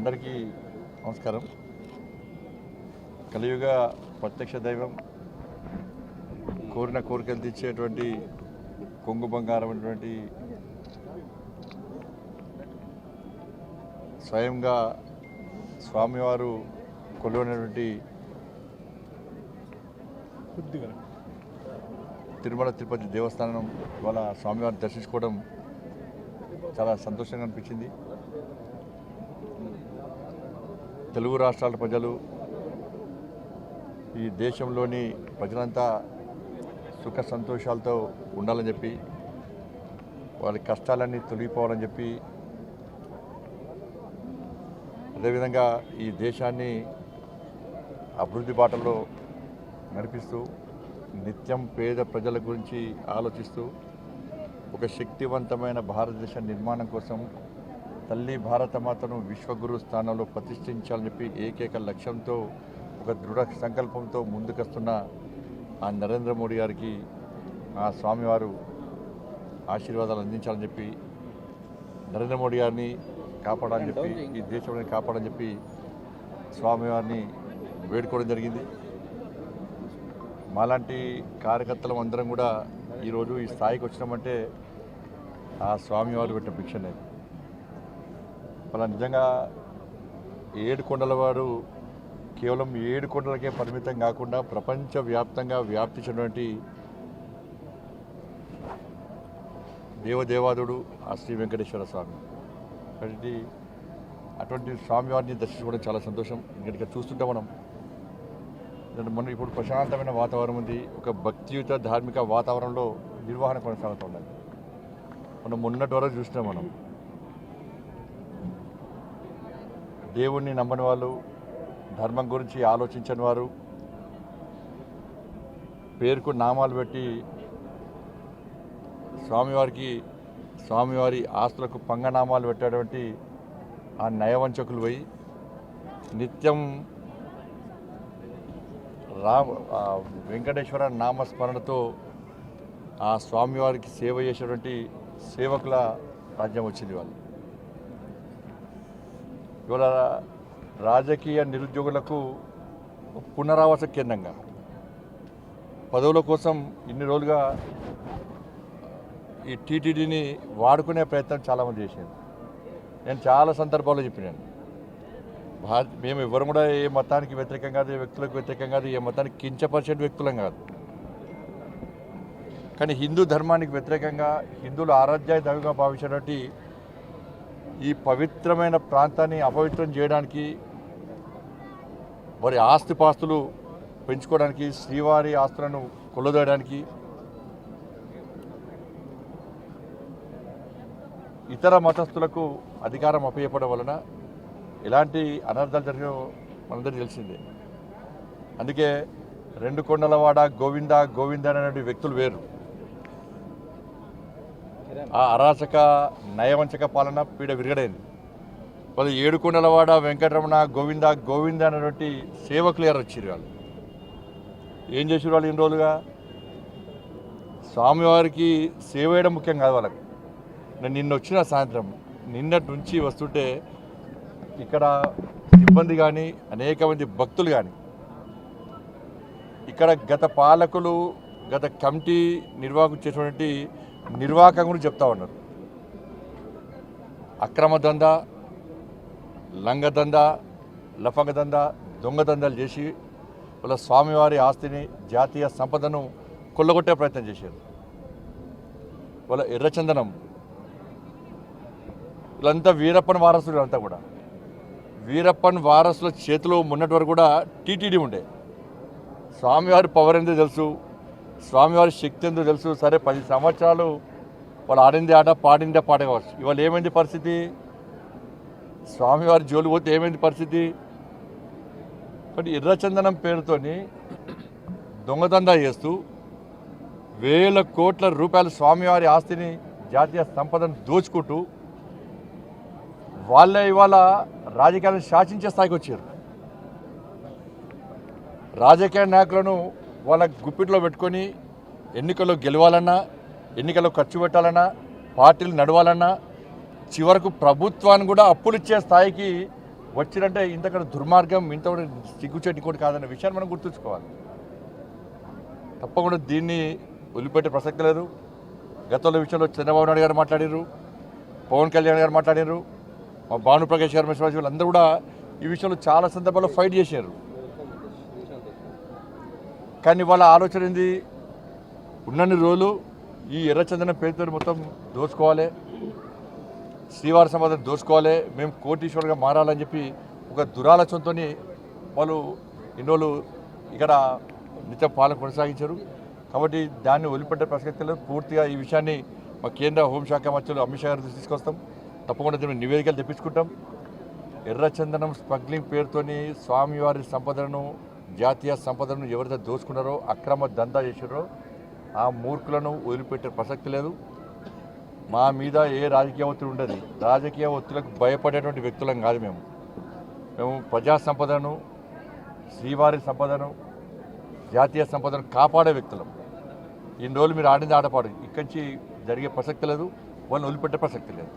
అందరికీ నమస్కారం. కలియుగ ప్రత్యక్ష దైవం, కోరిన కోరికలు తీర్చేటువంటి కొంగు బంగారమైనటువంటి స్వయంగా స్వామివారు కొలువైనటువంటి తిరుమల తిరుపతి దేవస్థానం ఇవాళ స్వామివారిని దర్శించుకోవడం చాలా సంతోషంగా అనిపించింది. తెలుగు రాష్ట్రాల ప్రజలు, ఈ దేశంలోని ప్రజలంతా సుఖ సంతోషాలతో ఉండాలని చెప్పి, వాళ్ళ కష్టాలన్నీ తొలగిపోవాలని చెప్పి, అదేవిధంగా ఈ దేశాన్ని అభివృద్ధి బాటలో నడిపిస్తూ నిత్యం పేద ప్రజల గురించి ఆలోచిస్తూ ఒక శక్తివంతమైన భారతదేశ నిర్మాణం కోసం తల్లి భారతమాతను విశ్వగురు స్థానంలో ప్రతిష్ఠించాలని చెప్పి ఏకైక లక్ష్యంతో, ఒక దృఢ సంకల్పంతో ముందుకొస్తున్న ఆ నరేంద్ర మోడీ గారికి ఆ స్వామివారు ఆశీర్వాదాలు అందించాలని చెప్పి, నరేంద్ర మోడీ గారిని కాపాడాలని చెప్పి, ఈ దేశంలో కాపాడాలని చెప్పి స్వామివారిని వేడుకోవడం జరిగింది. మాలాంటి కార్యకర్తలం అందరం కూడా ఈరోజు ఈ స్థాయికి వచ్చినామంటే ఆ స్వామివారు పెట్టిన భిక్షనే. అలా నిజంగా ఏడుకొండలవాడు కేవలం 7 కొండలకే పరిమితం కాకుండా ప్రపంచవ్యాప్తంగా వ్యాప్తించినటువంటి దేవదేవాదుడు ఆ శ్రీ వెంకటేశ్వర స్వామి. కాబట్టి అటువంటి స్వామివారిని దర్శించుకోవడం చాలా సంతోషం. ఇక్కడ చూస్తుంటే మనం మొన్న ఇప్పుడు ప్రశాంతమైన వాతావరణం ఉంది. ఒక భక్తియుత ధార్మిక వాతావరణంలో నిర్వహణ కొనసాగుతూ ఉండాలి. మనం మొన్నటి వరకు చూసినాం. మనం దేవుణ్ణి నమ్మని వాళ్ళు, ధర్మం గురించి ఆలోచించని వారు, పేరుకు నామాలు పెట్టి స్వామివారి ఆస్తులకు పంగనామాలు పెట్టేటువంటి ఆ నయవంచకులు పోయి నిత్యం వెంకటేశ్వర నామస్మరణతో ఆ స్వామివారికి సేవ చేసేటువంటి సేవకుల రాజ్యం వచ్చింది. వాళ్ళు ఇవాళ రాజకీయ నిరుద్యోగులకు పునరావాస కేంద్రంగా, పదవుల కోసం ఇన్ని రోజులుగా ఈ టీటీడీని వాడుకునే ప్రయత్నం చాలామంది చేశారు. నేను చాలా సందర్భాల్లో చెప్పినాను, మేము ఎవరు కూడా ఏ మతానికి వ్యతిరేకం కాదు, ఏ వ్యక్తులకు వ్యతిరేకం కాదు, ఏ మతానికి కించపరిచే వ్యక్తులం కాదు. కానీ హిందూ ధర్మానికి వ్యతిరేకంగా, హిందువులు ఆరాధ్య దైవంగా భావించినటువంటి ఈ పవిత్రమైన ప్రాంతాన్ని అపవిత్రం చేయడానికి, వారి ఆస్తిపాస్తులు పెంచుకోవడానికి, శ్రీవారి ఆస్తులను కొల్లదోయడానికి, ఇతర మతస్థులకు అధికారం అప్పచెప్పడం వలన ఎలాంటి అనర్థాలు జరిగినో మనందరికీ తెలిసిందే. అందుకే 2 కొండలవాడ గోవింద గోవింద అనేటువంటి వ్యక్తులు వేరు. ఆ అరాచక నయవంచక పాలన పీడ విరగడైంది. వాళ్ళు 7 కొండలవాడ వెంకటరమణ గోవింద గోవింద అనేటువంటి సేవకులు ఎవరు వచ్చారు. వాళ్ళు ఏం చేసారు? వాళ్ళు ఇన్ని రోజులుగా స్వామివారికి సేవ చేయడం ముఖ్యం కాదు వాళ్ళకు. నేను నిన్న సాయంత్రం నిన్నటి నుంచి వస్తుంటే ఇక్కడ సిబ్బంది కానీ, అనేక మంది భక్తులు కానీ, ఇక్కడ గత పాలకులు, గత కమిటీ నిర్వాహకులు చేసినటువంటి నిర్వాహకం గురించి చెప్తా ఉన్నారు. అక్రమ దందా, లంగదందా, లఫంగదందా, దొంగదందాలు చేసి వాళ్ళ స్వామివారి ఆస్తిని, జాతీయ సంపదను కొల్లగొట్టే ప్రయత్నం చేశారు. వాళ్ళ ఎర్రచందనం, వీళ్ళంతా వీరప్పన్ వారసులు. అంతా కూడా వీరప్పన్ వారసుల చేతిలో మొన్నటి వరకు కూడా టీటీడీ ఉండే. స్వామివారి పవర్ ఎంతో తెలుసు, స్వామివారి శక్తి ఎంతో తెలుసు. సరే 10 సంవత్సరాలు వాళ్ళు ఆడిందే ఆట, పాడిందే పాట కావచ్చు. ఇవాళ ఏమైంది పరిస్థితి? స్వామివారి జోలు పోతే ఏమైంది పరిస్థితి? కాబట్టి ఎర్రచందనం పేరుతోని దొంగదందా చేస్తూ వేల కోట్ల రూపాయల స్వామివారి ఆస్తిని, జాతీయ సంపదను దోచుకుంటూ వాళ్ళే ఇవాళ రాజకీయాలను శాసించే స్థాయికి వచ్చారు. రాజకీయ నాయకులను వాళ్ళ గుప్పిట్లో పెట్టుకొని ఎన్నికల్లో గెలవాలన్నా, ఎన్నికల్లో ఖర్చు పెట్టాలన్నా, పార్టీలు నడవాలన్నా, చివరకు ప్రభుత్వాన్ని కూడా అప్పులు ఇచ్చే స్థాయికి వచ్చినంటే ఇంతకన్నా దుర్మార్గం ఇంత కూడా సిగ్గుచేటి కూడా కాదన్న విషయాన్ని మనం గుర్తుంచుకోవాలి. తప్పకుండా దీన్ని వదిలిపెట్టే ప్రసక్తి లేదు. గతంలో విషయంలో చంద్రబాబు నాయుడు గారు మాట్లాడారు, పవన్ కళ్యాణ్ గారు మాట్లాడారు, మా భానుప్రకాష్ గారు మిశ్రా వీళ్ళందరూ కూడా ఈ విషయంలో చాలా సందర్భాల్లో ఫైట్ చేశారు. కానీ వాళ్ళ ఆలోచన ఏంది, ఉన్నన్ని రోజులు ఈ ఎర్రచందనం పేరుతో మొత్తం దోచుకోవాలి, శ్రీవారి సమాధానం దోచుకోవాలి, మేము కోటీశ్వరుగా మారాలని చెప్పి ఒక దురాలోచనతో వాళ్ళు ఇన్ని రోజులు ఇక్కడ నిత్యం పాలన కొనసాగించారు. కాబట్టి దాన్ని వదిలిపెట్టే ప్రసక్తి లేదు. పూర్తిగా ఈ విషయాన్ని మా కేంద్ర హోంశాఖ మంత్రులు అమిత్ షా గారి దృష్టికి తీసుకొస్తాం. తప్పకుండా దీన్ని నివేదికలు తెప్పించుకుంటాం. ఎర్రచందనం స్మగ్లింగ్ పేరుతోని స్వామివారి సంపదను, జాతీయ సంపదను ఎవరైతే దోచుకున్నారో, అక్రమ దందా చేశారో ఆ మూర్ఖులను వదిలిపెట్టే ప్రసక్తి లేదు. మా మీద ఏ రాజకీయ ఒత్తిడి ఉండదు. రాజకీయ ఒత్తిడిలకు భయపడేటువంటి వ్యక్తులం కాదు. మేము ప్రజా సంపదను, శ్రీవారి సంపదను, జాతీయ సంపదను కాపాడే వ్యక్తులం. ఇన్ని రోజులు మీరు ఆడింది ఆడపాడు, ఇక్కడి నుంచి జరిగే ప్రసక్తి లేదు, వాళ్ళని వదిలిపెట్టే ప్రసక్తి లేదు.